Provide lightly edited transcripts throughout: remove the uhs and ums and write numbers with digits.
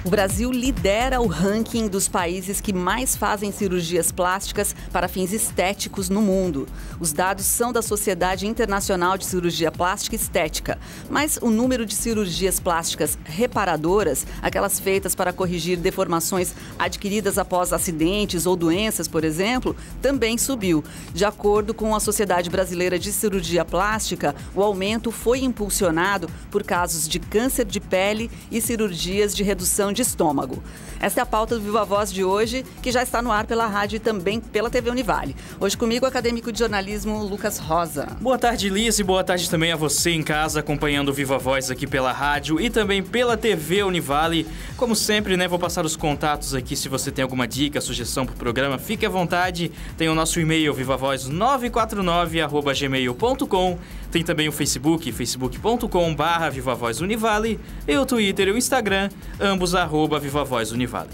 O Brasil lidera o ranking dos países que mais fazem cirurgias plásticas para fins estéticos no mundo. Os dados são da Sociedade Internacional de Cirurgia Plástica e Estética, mas o número de cirurgias plásticas reparadoras, aquelas feitas para corrigir deformações adquiridas após acidentes ou doenças, por exemplo, também subiu. De acordo com a Sociedade Brasileira de Cirurgia Plástica, o aumento foi impulsionado por casos de câncer de pele e cirurgias de redução de estômago. Esta é a pauta do Viva Voz de hoje, que já está no ar pela rádio e também pela TV Univale. Hoje comigo o acadêmico de jornalismo Lucas Rosa. Boa tarde, Liz, e boa tarde também a você em casa acompanhando o Viva Voz aqui pela rádio e também pela TV Univale. Como sempre, vou passar os contatos aqui. Se você tem alguma dica, sugestão para o programa, fique à vontade. Tem o nosso e-mail vivavoz949@gmail.com. Tem também o Facebook, facebook.com/vivavozunivale, e o Twitter e o Instagram, ambos @vivavozunivale.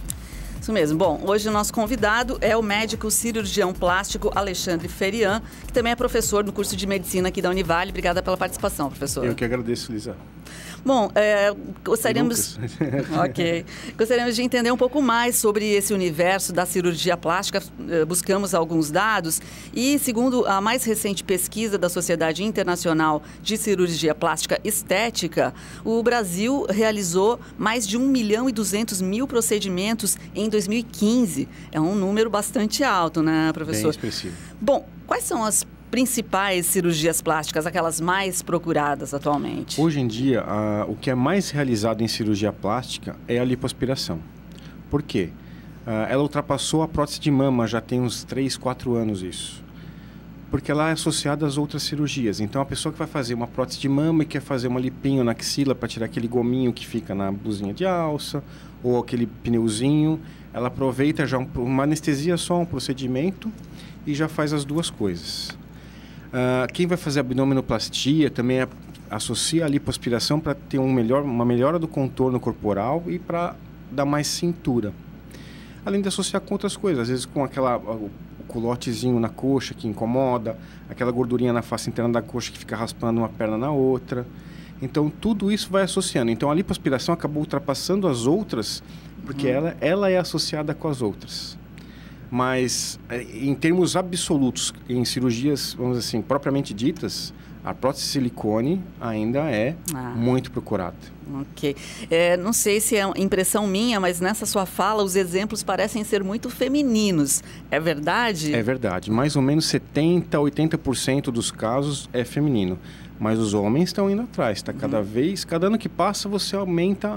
Isso mesmo. Bom, hoje o nosso convidado é o médico cirurgião plástico Alexandre Ferian, que também é professor no curso de medicina aqui da Univale. Obrigada pela participação, professor. Eu que agradeço, Lisa. Bom, gostaríamos de entender um pouco mais sobre esse universo da cirurgia plástica. Buscamos alguns dados e, segundo a mais recente pesquisa da Sociedade Internacional de Cirurgia Plástica Estética, o Brasil realizou mais de 1.200.000 procedimentos em 2015. É um número bastante alto, né, professor? Bem expressivo. Bom, quais são as principais cirurgias plásticas, aquelas mais procuradas atualmente? Hoje em dia, o que é mais realizado em cirurgia plástica é a lipoaspiração. Por quê? Ela ultrapassou a prótese de mama, já tem uns 3, 4 anos isso. Porque ela é associada às outras cirurgias. Então, a pessoa que vai fazer uma prótese de mama e quer fazer uma lipinho na axila para tirar aquele gominho que fica na blusinha de alça, ou aquele pneuzinho, ela aproveita já uma anestesia só, um procedimento, e já faz as duas coisas. Quem vai fazer abdominoplastia também associa a lipoaspiração para ter uma melhora do contorno corporal e para dar mais cintura. Além de associar com outras coisas, às vezes com o culotezinho na coxa que incomoda, aquela gordurinha na face interna da coxa que fica raspando uma perna na outra. Então, tudo isso vai associando. Então, a lipoaspiração acabou ultrapassando as outras, porque ela é associada com as outras. Mas, em termos absolutos, em cirurgias, vamos dizer assim, propriamente ditas, a prótese de silicone ainda é muito procurada. Ok. Não sei se é impressão minha, mas nessa sua fala os exemplos parecem ser muito femininos. É verdade? É verdade. Mais ou menos 70% a 80% dos casos é feminino. Mas os homens estão indo atrás. Tá? Cada ano que passa, você aumenta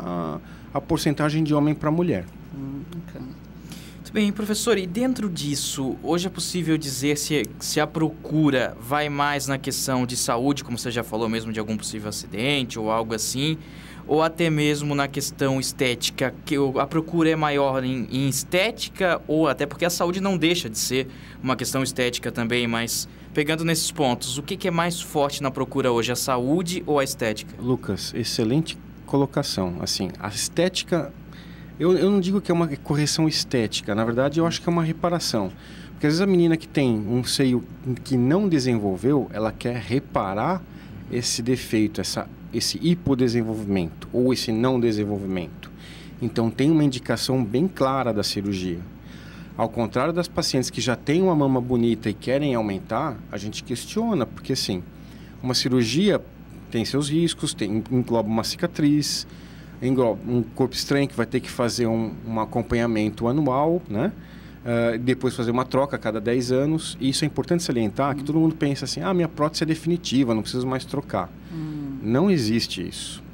a porcentagem de homem para mulher. Okay. Bem, professor, e dentro disso, hoje é possível dizer se a procura vai mais na questão de saúde, como você já falou mesmo, de algum possível acidente ou algo assim, ou até mesmo na questão estética, que a procura é maior em estética, ou até porque a saúde não deixa de ser uma questão estética também, mas pegando nesses pontos, o que é mais forte na procura hoje, a saúde ou a estética? Lucas, excelente colocação. Assim, a estética... Eu não digo que é uma correção estética, na verdade eu acho que é uma reparação. Porque às vezes a menina que tem um seio que não desenvolveu, ela quer reparar esse defeito, esse hipodesenvolvimento ou esse não desenvolvimento. Então tem uma indicação bem clara da cirurgia. Ao contrário das pacientes que já têm uma mama bonita e querem aumentar, a gente questiona, porque assim, uma cirurgia tem seus riscos, engloba uma cicatriz, um corpo estranho que vai ter que fazer um acompanhamento anual, né? Depois fazer uma troca a cada 10 anos. E isso é importante salientar, que todo mundo pensa assim, minha prótese é definitiva, não preciso mais trocar. Não existe isso.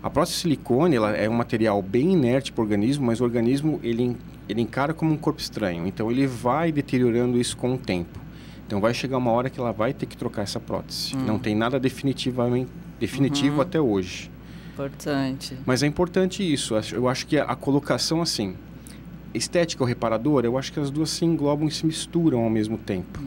A prótese de silicone, ela é um material bem inerte para o organismo, mas o organismo ele encara como um corpo estranho. Então ele vai deteriorando isso com o tempo. Então vai chegar uma hora que ela vai ter que trocar essa prótese. Não tem nada definitivo até hoje. Importante. Mas é importante isso. Eu acho que a colocação assim, estética ou reparadora, eu acho que as duas se englobam e se misturam ao mesmo tempo.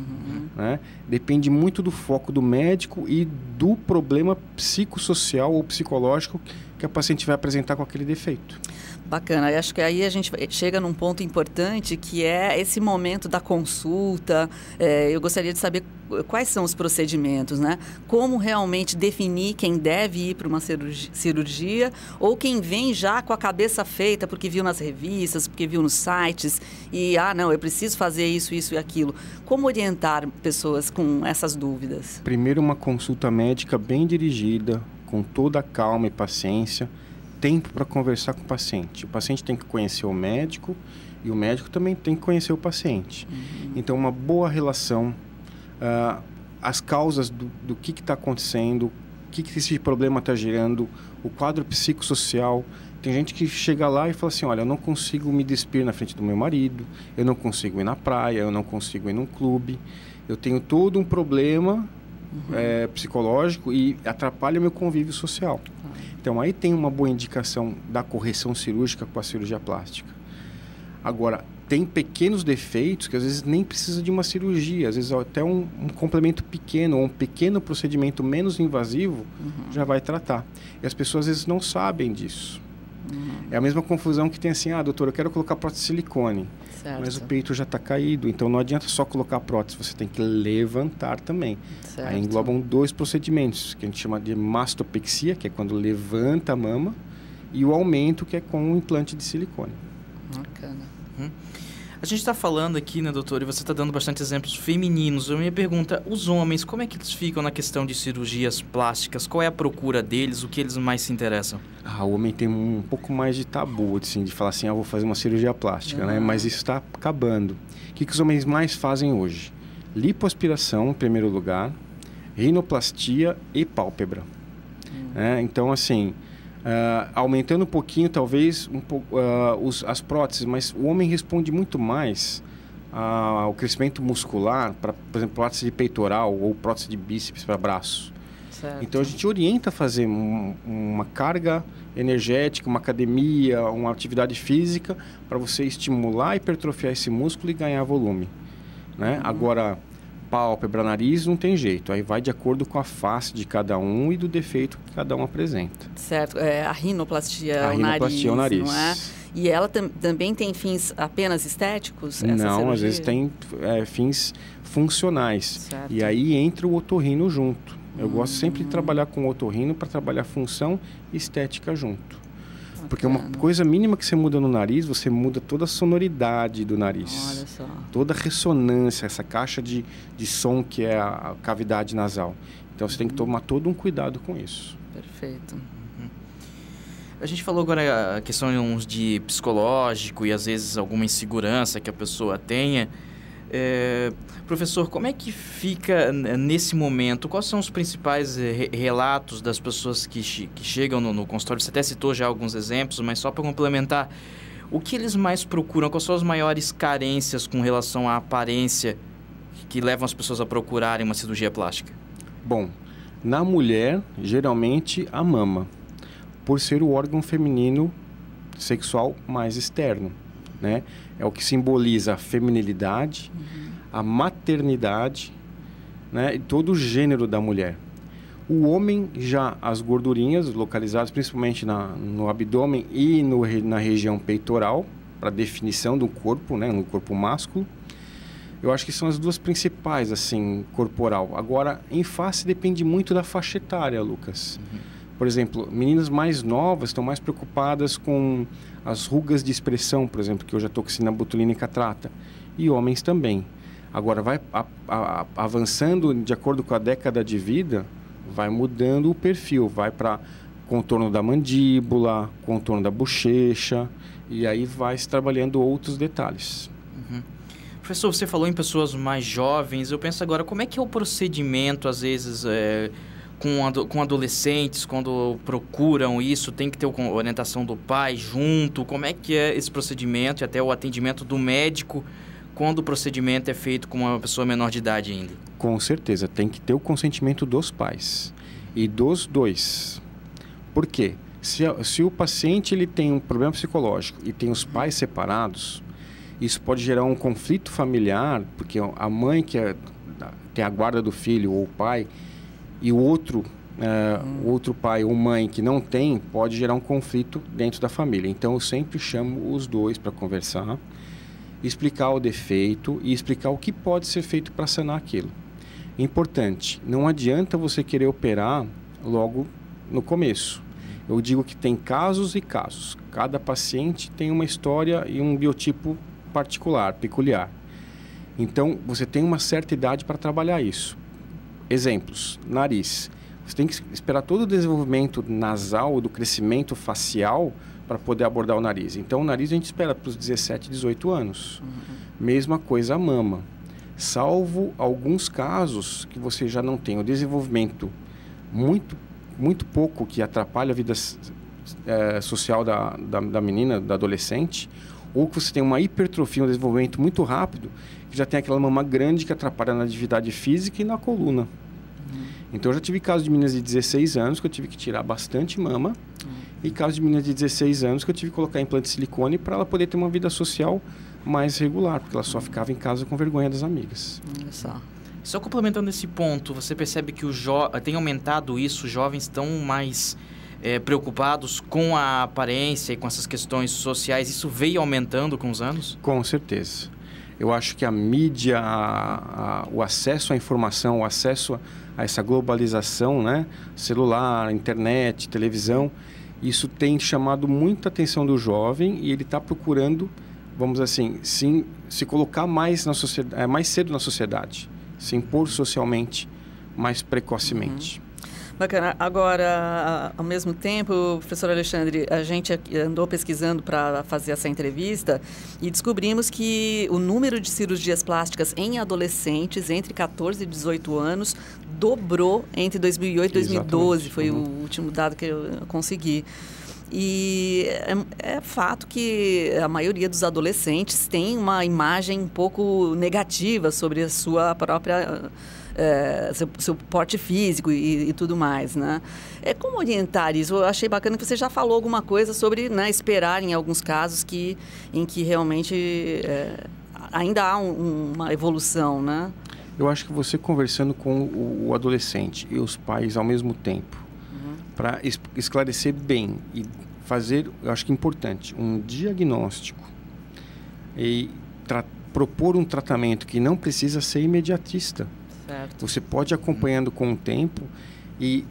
Né? Depende muito do foco do médico e do problema psicossocial ou psicológico que a paciente vai apresentar com aquele defeito. Bacana, eu acho que aí a gente chega num ponto importante, que é esse momento da consulta. Eu gostaria de saber quais são os procedimentos, né? Como realmente definir quem deve ir para uma cirurgia ou quem vem já com a cabeça feita porque viu nas revistas, porque viu nos sites e, não, eu preciso fazer isso, isso e aquilo. Como orientar pessoas com essas dúvidas? Primeiro, uma consulta médica bem dirigida, com toda a calma e paciência, tempo para conversar com o paciente. O paciente tem que conhecer o médico e o médico também tem que conhecer o paciente. Então, uma boa relação, as causas do que está acontecendo, o que esse problema está gerando, o quadro psicossocial. Tem gente que chega lá e fala assim, olha, eu não consigo me despir na frente do meu marido, eu não consigo ir na praia, eu não consigo ir num clube, eu tenho todo um problema psicológico e atrapalha o meu convívio social. Então, aí tem uma boa indicação da correção cirúrgica com a cirurgia plástica. Agora, tem pequenos defeitos que às vezes nem precisa de uma cirurgia, às vezes até um complemento pequeno ou um pequeno procedimento menos invasivo já vai tratar. E as pessoas às vezes não sabem disso. É a mesma confusão que tem assim, doutor, eu quero colocar prótese de silicone, mas o peito já está caído, então não adianta só colocar prótese, você tem que levantar também. Certo. Aí englobam 2 procedimentos, que a gente chama de mastopexia, que é quando levanta a mama, e o aumento, que é com o implante de silicone. Bacana. A gente está falando aqui, né, doutor, e você está dando bastante exemplos femininos. A minha pergunta, os homens, como é que eles ficam na questão de cirurgias plásticas? Qual é a procura deles? O que eles mais se interessam? O homem tem um pouco mais de tabu, assim, de falar assim, vou fazer uma cirurgia plástica, né? Mas isso está acabando. O que os homens mais fazem hoje? Lipoaspiração, em primeiro lugar, rinoplastia e pálpebra. Então, assim... aumentando um pouquinho, talvez, as próteses, mas o homem responde muito mais ao crescimento muscular, para, por exemplo, prótese de peitoral ou prótese de bíceps para braço. Certo. Então, a gente orienta a fazer uma carga energética, uma academia, uma atividade física, para você estimular e hipertrofiar esse músculo e ganhar volume, né? Agora, pálpebra, nariz, não tem jeito. Aí vai de acordo com a face de cada um e do defeito que cada um apresenta. Certo. A rinoplastia, a rinoplastia é o nariz, não é? E ela também tem fins apenas estéticos? Essa não, cirurgia? Às vezes tem fins funcionais. Certo. E aí entra o otorrino junto. Eu gosto sempre de trabalhar com o otorrino para trabalhar função e estética junto. Porque uma coisa mínima que você muda no nariz, você muda toda a sonoridade do nariz. Olha só. Toda a ressonância, essa caixa de som que é a cavidade nasal. Então, você tem que tomar todo um cuidado com isso. Perfeito. A gente falou agora a questão de psicológico e, às vezes, alguma insegurança que a pessoa tenha. Professor, como é que fica nesse momento? Quais são os principais relatos das pessoas que chegam no consultório? Você até citou já alguns exemplos, mas só para complementar, o que eles mais procuram? Quais são as maiores carências com relação à aparência que levam as pessoas a procurarem uma cirurgia plástica? Bom, na mulher, geralmente a mama, por ser o órgão feminino sexual mais externo, né? É o que simboliza a feminilidade, a maternidade, né? E todo o gênero da mulher. O homem, já as gordurinhas localizadas principalmente no abdômen e na região peitoral, para definição do corpo, né? No corpo másculo. Eu acho que são as duas principais, assim, corporal. Agora, em face depende muito da faixa etária, Lucas. Por exemplo, meninas mais novas estão mais preocupadas com as rugas de expressão, por exemplo, que hoje a toxina botulínica trata. E homens também. Agora, vai avançando de acordo com a década de vida, vai mudando o perfil. Vai para contorno da mandíbula, contorno da bochecha, e aí vai se trabalhando outros detalhes. Professor, você falou em pessoas mais jovens. Eu penso agora, como é que é o procedimento, às vezes... Com adolescentes, quando procuram isso, tem que ter a orientação do pai junto? Como é que é esse procedimento e até o atendimento do médico quando o procedimento é feito com uma pessoa menor de idade ainda? Com certeza, tem que ter o consentimento dos pais e dos dois. Por quê? Se o paciente ele tem um problema psicológico e tem os pais separados, isso pode gerar um conflito familiar, porque a mãe que tem a guarda do filho ou o pai... e o outro o outro pai ou mãe que não tem, pode gerar um conflito dentro da família. Então, eu sempre chamo os dois para conversar, explicar o defeito e explicar o que pode ser feito para sanar aquilo. Importante, não adianta você querer operar logo no começo. Eu digo que tem casos e casos. Cada paciente tem uma história e um biotipo particular, peculiar. Então, você tem uma certa idade para trabalhar isso. Exemplos, nariz. Você tem que esperar todo o desenvolvimento nasal, do crescimento facial, para poder abordar o nariz. Então, o nariz a gente espera para os 17, 18 anos. Mesma coisa a mama. Salvo alguns casos que você já não tem o desenvolvimento muito pouco, que atrapalha a vida social da menina, da adolescente, ou que você tem uma hipertrofia, um desenvolvimento muito rápido, que já tem aquela mama grande que atrapalha na atividade física e na coluna. Então, eu já tive casos de meninas de 16 anos que eu tive que tirar bastante mama, e casos de meninas de 16 anos que eu tive que colocar implante de silicone para ela poder ter uma vida social mais regular, porque ela só ficava em casa com vergonha das amigas. Só complementando esse ponto, você percebe que tem aumentado isso, os jovens estão mais preocupados com a aparência e com essas questões sociais, isso veio aumentando com os anos? Com certeza. Eu acho que a mídia, o acesso à informação, o acesso a essa globalização, né? Celular, internet, televisão, isso tem chamado muita atenção do jovem e ele está procurando, vamos assim, sim, se colocar mais na sociedade, mais cedo na sociedade, se impor socialmente mais precocemente. Bacana. Agora, ao mesmo tempo, professor Alexandre, a gente andou pesquisando para fazer essa entrevista e descobrimos que o número de cirurgias plásticas em adolescentes entre 14 e 18 anos dobrou entre 2008 e 2012. Exatamente. Foi o último dado que eu consegui. E é fato que a maioria dos adolescentes tem uma imagem um pouco negativa sobre a sua própria... seu porte físico e tudo mais, né? Como orientar isso? Eu achei bacana que você já falou alguma coisa sobre, né, esperar em alguns casos em que realmente ainda há uma evolução, né? Eu acho que você conversando com o adolescente e os pais ao mesmo tempo, para esclarecer bem e fazer, eu acho que é importante, um diagnóstico e propor um tratamento que não precisa ser imediatista. Certo. Você pode ir acompanhando com o tempo e,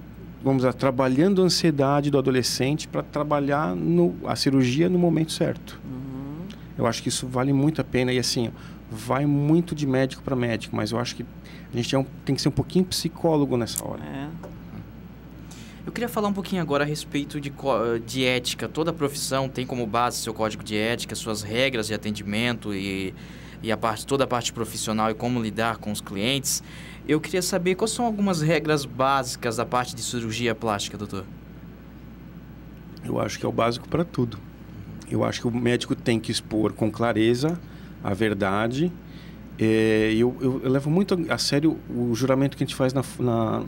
vamos lá, trabalhando a ansiedade do adolescente para trabalhar a cirurgia no momento certo. Eu acho que isso vale muito a pena e, assim, vai muito de médico para médico, mas eu acho que a gente tem que ser um pouquinho psicólogo nessa hora. Eu queria falar um pouquinho agora a respeito de ética. Toda profissão tem como base seu código de ética, suas regras de atendimento e toda a parte profissional e como lidar com os clientes. Eu queria saber quais são algumas regras básicas da parte de cirurgia plástica, doutor? Eu acho que é o básico para tudo. Eu acho que o médico tem que expor com clareza a verdade. Eu levo muito a sério o juramento que a gente faz lá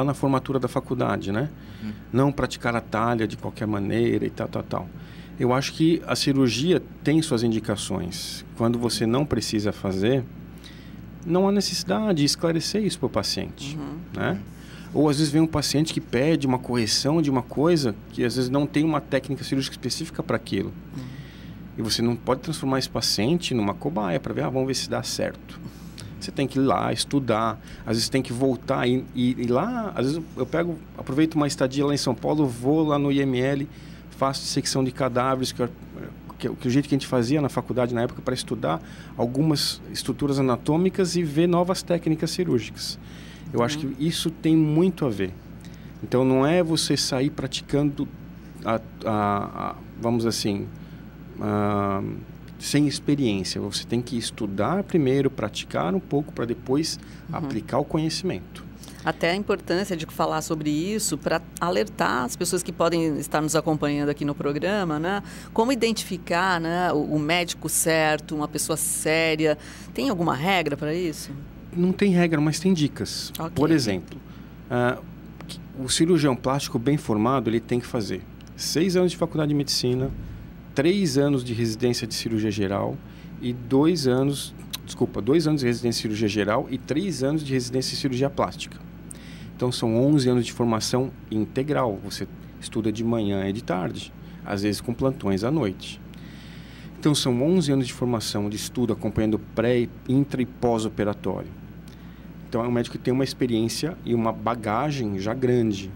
na formatura da faculdade, né? Não praticar a talha de qualquer maneira e tal. Eu acho que a cirurgia tem suas indicações. Quando você não precisa fazer, não há necessidade de esclarecer isso para o paciente, né? Ou às vezes vem um paciente que pede uma correção de uma coisa que às vezes não tem uma técnica cirúrgica específica para aquilo. E você não pode transformar esse paciente numa cobaia para ver, vamos ver se dá certo. Você tem que ir lá, estudar, às vezes tem que voltar e lá, às vezes eu aproveito uma estadia lá em São Paulo, vou lá no IML, faço dissecção de cadáveres, que o jeito que a gente fazia na faculdade na época para estudar algumas estruturas anatômicas e ver novas técnicas cirúrgicas. Eu acho que isso tem muito a ver. Então, não é você sair praticando, vamos assim, sem experiência. Você tem que estudar primeiro, praticar um pouco para depois aplicar o conhecimento. Até a importância de falar sobre isso para alertar as pessoas que podem estar nos acompanhando aqui no programa, né? Como identificar, né, o médico certo, uma pessoa séria. Tem alguma regra para isso? Não tem regra, mas tem dicas. Okay. Por exemplo, o cirurgião plástico bem formado, ele tem que fazer 6 anos de faculdade de medicina, 3 anos de residência de cirurgia geral e 2 anos de residência de cirurgia geral e 3 anos de residência de cirurgia plástica. Então, são 11 anos de formação integral. Você estuda de manhã e de tarde, às vezes com plantões à noite. Então, são 11 anos de formação, de estudo, acompanhando pré, intra e pós-operatório. Então, é um médico que tem uma experiência e uma bagagem já grande.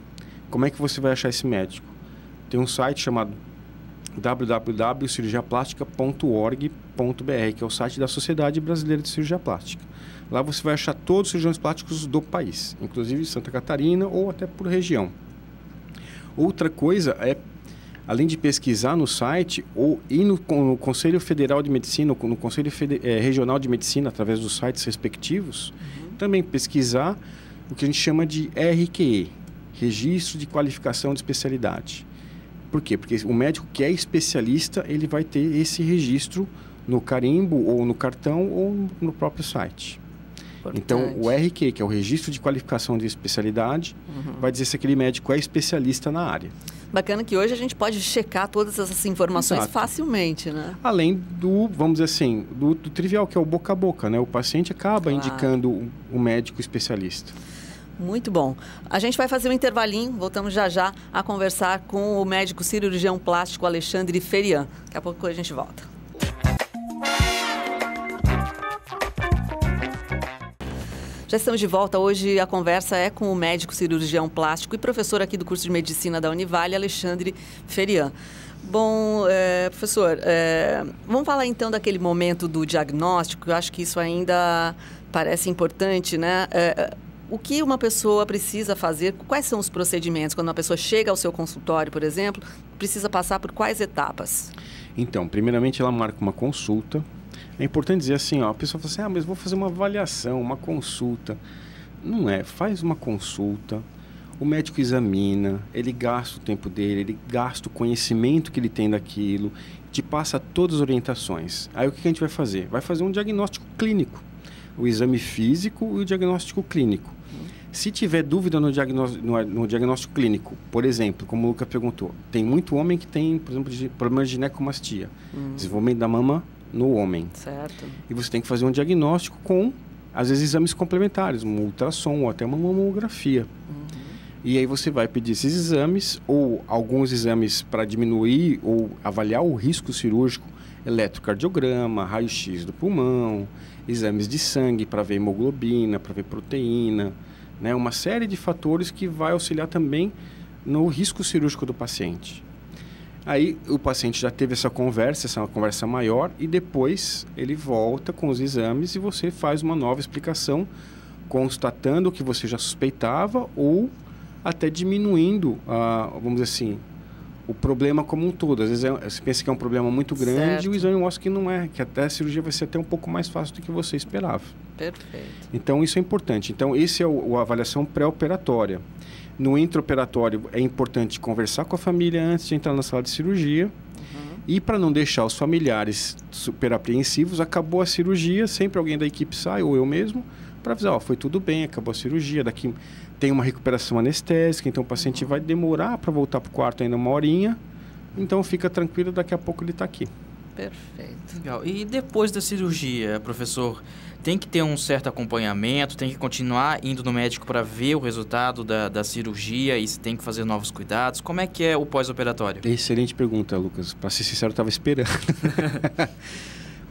Como é que você vai achar esse médico? Tem um site chamado www.cirurgiaplastica.org.br, que é o site da Sociedade Brasileira de Cirurgia Plástica. Lá você vai achar todos os cirurgiões plásticos do país, inclusive Santa Catarina ou até por região. Outra coisa é, além de pesquisar no site, ou ir no Conselho Federal de Medicina, ou no Conselho Regional de Medicina, através dos sites respectivos, também pesquisar o que a gente chama de RQE, Registro de Qualificação de Especialidade. Por quê? Porque o médico que é especialista, ele vai ter esse registro no carimbo, ou no cartão, ou no próprio site. Importante. Então, o RQ, que é o Registro de Qualificação de Especialidade, vai dizer se aquele médico é especialista na área. Bacana que hoje a gente pode checar todas essas informações facilmente, né? Além do, vamos dizer assim, do trivial, que é o boca a boca, né? O paciente acaba indicando o médico especialista. Muito bom. A gente vai fazer um intervalinho, voltamos já já a conversar com o médico cirurgião plástico Alexandre Ferian. Daqui a pouco a gente volta. Já estamos de volta. Hoje a conversa é com o médico cirurgião plástico e professor aqui do curso de Medicina da Univale, Alexandre Ferian. Bom, professor, vamos falar então daquele momento do diagnóstico. Eu acho que isso ainda parece importante, né? O que uma pessoa precisa fazer, quais são os procedimentos? Quando uma pessoa chega ao seu consultório, por exemplo, precisa passar por quais etapas? Então, primeiramente ela marca uma consulta. É importante dizer assim, a pessoa fala assim, mas vou fazer uma avaliação, uma consulta. Não é, faz uma consulta, o médico examina, ele gasta o tempo dele, ele gasta o conhecimento que ele tem daquilo, te passa todas as orientações. Aí o que a gente vai fazer? Vai fazer um diagnóstico clínico, o exame físico e o diagnóstico clínico. Se tiver dúvida no diagnóstico clínico, por exemplo, como o Lucas perguntou, tem muito homem que tem, por exemplo, problemas de ginecomastia, desenvolvimento da mama no homem. Certo. E você tem que fazer um diagnóstico com, às vezes, exames complementares, um ultrassom ou até uma mamografia. E aí você vai pedir esses exames ou alguns exames para diminuir ou avaliar o risco cirúrgico, eletrocardiograma, raio-x do pulmão, exames de sangue para ver hemoglobina, para ver proteína, né? Uma série de fatores que vai auxiliar também no risco cirúrgico do paciente. Aí o paciente já teve essa é uma conversa maior, e depois ele volta com os exames e você faz uma nova explicação, constatando o que você já suspeitava ou até diminuindo, vamos dizer assim, o problema como um todo. Às vezes você pensa que é um problema muito grande, e o exame mostra que não é, que até a cirurgia vai ser até um pouco mais fácil do que você esperava. Perfeito. Então isso é importante. Então esse é a avaliação pré-operatória. No intraoperatório é importante conversar com a família antes de entrar na sala de cirurgia. E para não deixar os familiares super apreensivos, acabou a cirurgia, sempre alguém da equipe sai, ou eu mesmo, para avisar, foi tudo bem, acabou a cirurgia, daqui tem uma recuperação anestésica, então o paciente vai demorar para voltar para o quarto ainda uma horinha, então fica tranquilo, daqui a pouco ele está aqui. Perfeito. Legal. E depois da cirurgia, professor, tem que ter um certo acompanhamento, tem que continuar indo no médico para ver o resultado da cirurgia e se tem que fazer novos cuidados? Como é que é o pós-operatório? Excelente pergunta, Lucas. Para ser sincero, eu estava esperando.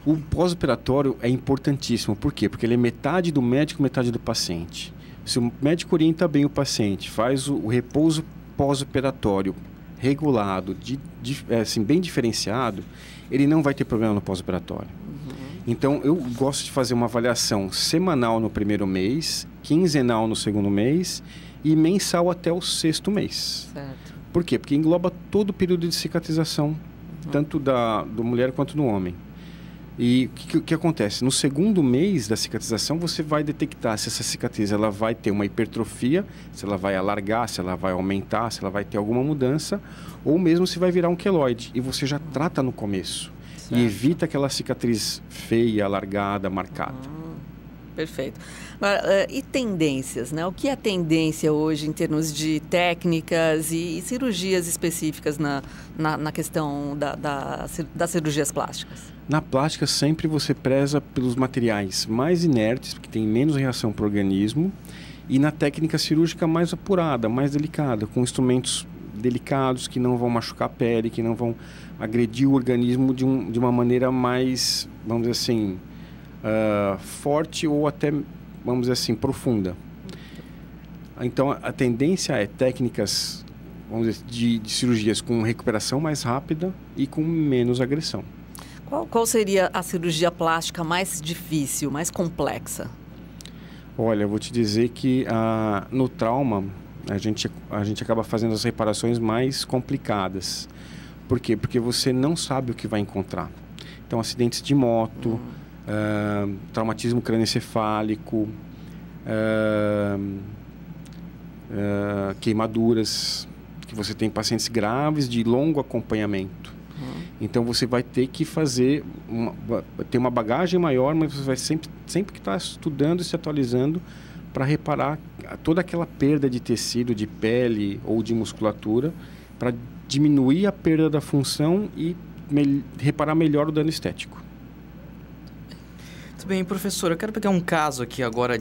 O pós-operatório é importantíssimo. Por quê? Porque ele é metade do médico, metade do paciente. Se o médico orienta bem o paciente, faz o repouso pós-operatório regulado, assim, bem diferenciado, ele não vai ter problema no pós-operatório. Então, eu gosto de fazer uma avaliação semanal no primeiro mês, quinzenal no segundo mês e mensal até o sexto mês. Certo. Por quê? Porque engloba todo o período de cicatrização, tanto da mulher quanto do homem. E o que acontece? No segundo mês da cicatrização, você vai detectar se essa cicatriz ela vai ter uma hipertrofia, se ela vai alargar, se ela vai aumentar, se ela vai ter alguma mudança, ou mesmo se vai virar um queloide. E você já trata no começo. Certo. E evita aquela cicatriz feia, alargada, marcada. Perfeito. Agora, e tendências, né? O que é tendência hoje em termos de técnicas e cirurgias específicas na questão das cirurgias plásticas? Na plástica, sempre você preza pelos materiais mais inertes, porque tem menos reação para o organismo, e na técnica cirúrgica mais apurada, mais delicada, com instrumentos delicados que não vão machucar a pele, que não vão agredir o organismo de uma maneira mais, vamos dizer assim, forte ou até, vamos dizer assim, profunda. Então, a tendência é técnicas, vamos dizer, de cirurgias com recuperação mais rápida e com menos agressão. Qual seria a cirurgia plástica mais difícil, mais complexa? Olha, eu vou te dizer que no trauma a gente acaba fazendo as reparações mais complicadas. Por quê? Porque você não sabe o que vai encontrar. Então, acidentes de moto, traumatismo crânioencefálico, queimaduras, que você tem pacientes graves de longo acompanhamento. Então, você vai ter que ter uma bagagem maior, mas você vai sempre que estar estudando e se atualizando para reparar toda aquela perda de tecido, de pele ou de musculatura, para diminuir a perda da função e reparar melhor o dano estético. Muito bem, professor, eu quero pegar um caso aqui agora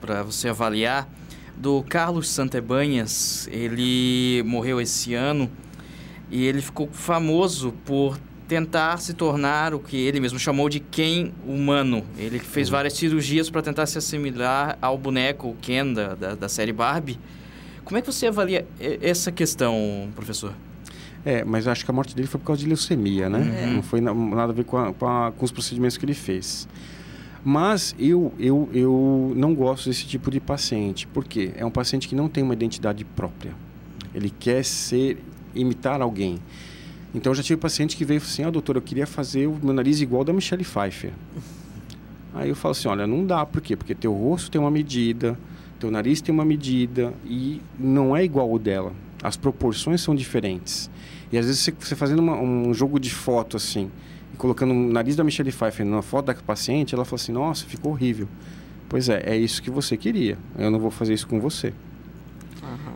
para você avaliar, do Carlos Santebanhas. Ele morreu esse ano e ele ficou famoso por tentar se tornar o que ele mesmo chamou de Ken humano. Ele fez várias cirurgias para tentar se assimilar ao boneco Ken da série Barbie. Como é que você avalia essa questão, professor? Mas acho que a morte dele foi por causa de leucemia, né? Não foi nada a ver com os procedimentos que ele fez. Mas eu não gosto desse tipo de paciente. Por quê? É um paciente que não tem uma identidade própria. Ele quer imitar alguém. Então, eu já tive paciente que veio e falou assim: doutor, eu queria fazer o meu nariz igual ao da Michelle Pfeiffer. Aí eu falo assim: olha, não dá. Por quê? Porque teu rosto tem uma medida, teu nariz tem uma medida e não é igual ao dela. As proporções são diferentes. E às vezes você fazendo um jogo de foto assim, e colocando o nariz da Michelle Pfeiffer na foto da paciente, ela fala assim: nossa, ficou horrível. Pois é isso que você queria. Eu não vou fazer isso com você.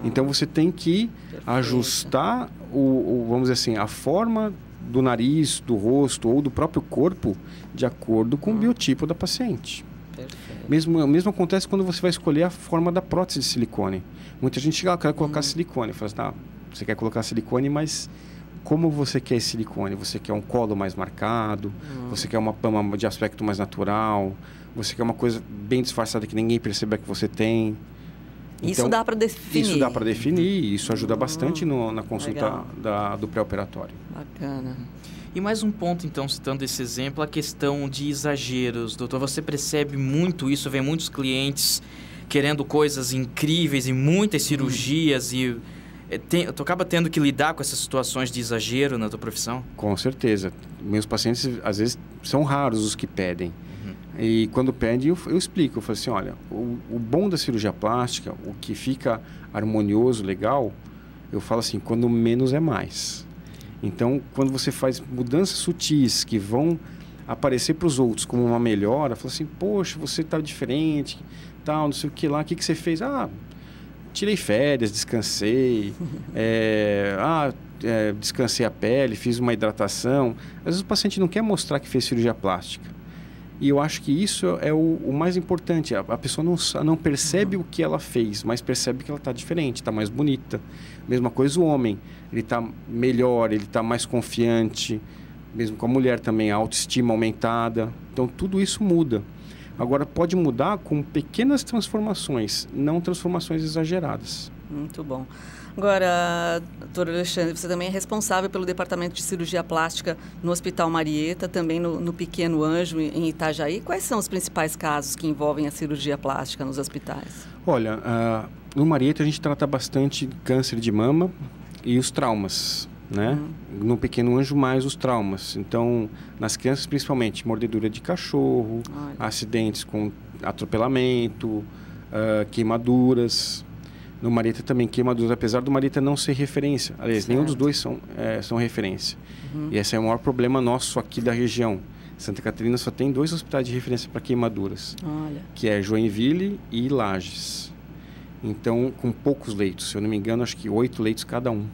Então você tem que ajustar vamos dizer assim, a forma do nariz, do rosto ou do próprio corpo de acordo com o biotipo da paciente. Mesmo acontece quando você vai escolher a forma da prótese de silicone. Muita gente chega lá, quer colocar silicone. Fala assim: você quer colocar silicone, mas como você quer esse silicone? Você quer um colo mais marcado? Você quer uma pama de aspecto mais natural? Você quer uma coisa bem disfarçada que ninguém perceba que você tem? Isso dá para definir. Isso dá para definir, isso ajuda bastante na consulta do pré-operatório. Bacana. E mais um ponto, então, citando esse exemplo, a questão de exageros. Doutor, você percebe muito isso, vem muitos clientes querendo coisas incríveis e muitas cirurgias e tu acaba tendo que lidar com essas situações de exagero na tua profissão? Com certeza. Meus pacientes, às vezes, são raros os que pedem. E quando pede, eu explico. Eu falo assim: olha, o bom da cirurgia plástica, o que fica harmonioso, legal, eu falo assim: quando menos é mais. Então, quando você faz mudanças sutis que vão aparecer para os outros como uma melhora, fala assim: poxa, você está diferente, tal, não sei o que lá, o que você fez? Tirei férias, descansei, descansei a pele, fiz uma hidratação. Às vezes o paciente não quer mostrar que fez cirurgia plástica. E eu acho que isso é o mais importante. A pessoa não percebe o que ela fez, mas percebe que ela está diferente, está mais bonita. Mesma coisa o homem. Ele está melhor, ele está mais confiante. Mesmo com a mulher também, a autoestima aumentada. Então, tudo isso muda. Agora, pode mudar com pequenas transformações, não transformações exageradas. Muito bom. Agora, doutor Alexandre, você também é responsável pelo departamento de cirurgia plástica no Hospital Marieta, também no Pequeno Anjo, em Itajaí. Quais são os principais casos que envolvem a cirurgia plástica nos hospitais? Olha, no Marieta a gente trata bastante câncer de mama e os traumas, né? No Pequeno Anjo, mais os traumas. Então, nas crianças, principalmente, mordedura de cachorro, acidentes com atropelamento, queimaduras. No Marieta também, queimaduras, apesar do Marieta não ser referência. Aliás, nenhum dos dois são referência. E esse é o maior problema nosso aqui da região. Santa Catarina só tem 2 hospitais de referência para queimaduras. Que é Joinville e Lages. Então, com poucos leitos. Se eu não me engano, acho que 8 leitos cada um.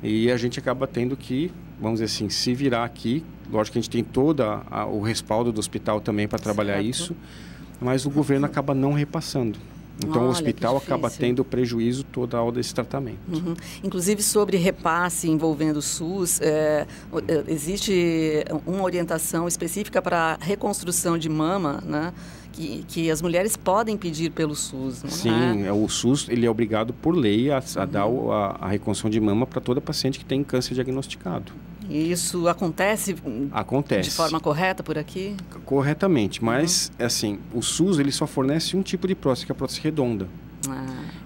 E a gente acaba tendo que, vamos dizer assim, se virar aqui. Lógico que a gente tem todo o respaldo do hospital também para trabalhar isso. Mas o governo acaba não repassando. Então, Olha, o hospital que acaba difícil. tendo prejuízo total desse tratamento. Inclusive, sobre repasse envolvendo o SUS, existe uma orientação específica para reconstrução de mama, né? Que as mulheres podem pedir pelo SUS, não é? Sim, o SUS ele é obrigado por lei a dar a reconstrução de mama para toda paciente que tem câncer diagnosticado. E isso acontece Acontece. de forma correta por aqui? Corretamente, mas assim, o SUS ele só fornece um tipo de prótese, que é a prótese redonda.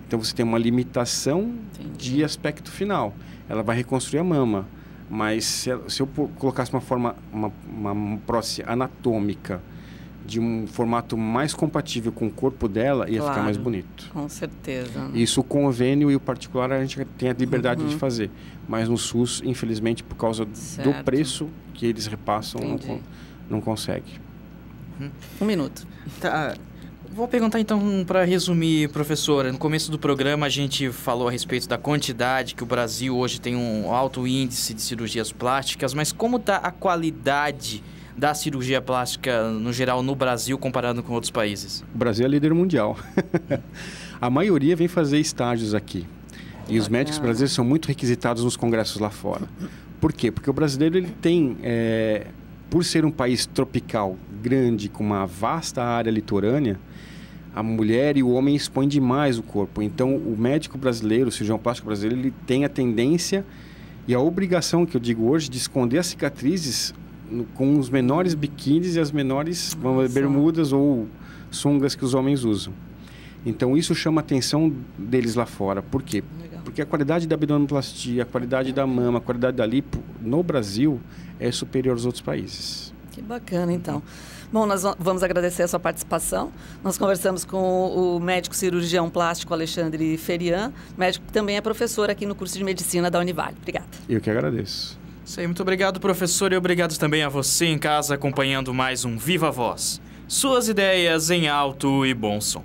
Então você tem uma limitação de aspecto final. Ela vai reconstruir a mama, mas se eu colocasse uma prótese anatômica de um formato mais compatível com o corpo dela, ia ficar mais bonito. Com certeza. Isso o convênio e o particular a gente tem a liberdade de fazer, mas no SUS, infelizmente, por causa do preço que eles repassam, não consegue. 1 minuto. Tá. Vou perguntar então, para resumir, professora, no começo do programa a gente falou a respeito da quantidade, que o Brasil hoje tem um alto índice de cirurgias plásticas, mas como está a qualidade da cirurgia plástica no geral no Brasil comparado com outros países? O Brasil é líder mundial. A maioria vem fazer estágios aqui. E os médicos brasileiros são muito requisitados nos congressos lá fora. Por quê? Porque o brasileiro ele tem, por ser um país tropical, grande, com uma vasta área litorânea, a mulher e o homem expõem demais o corpo. Então, o médico brasileiro, o cirurgião plástico brasileiro, ele tem a tendência e a obrigação, que eu digo hoje, de esconder as cicatrizes com os menores biquínis e as menores bermudas ou sungas que os homens usam. Então, isso chama a atenção deles lá fora. Por quê? Legal. Porque a qualidade da abdominoplastia, a qualidade da mama, a qualidade da lipo, no Brasil, é superior aos outros países. Que bacana, então. Bom, nós vamos agradecer a sua participação. Nós conversamos com o médico cirurgião plástico Alexandre Ferian, médico que também é professor aqui no curso de Medicina da Univale. Obrigada. Eu que agradeço. Isso aí, muito obrigado, professor, e obrigado também a você em casa acompanhando mais um Viva Voz. Suas ideias em alto e bom som.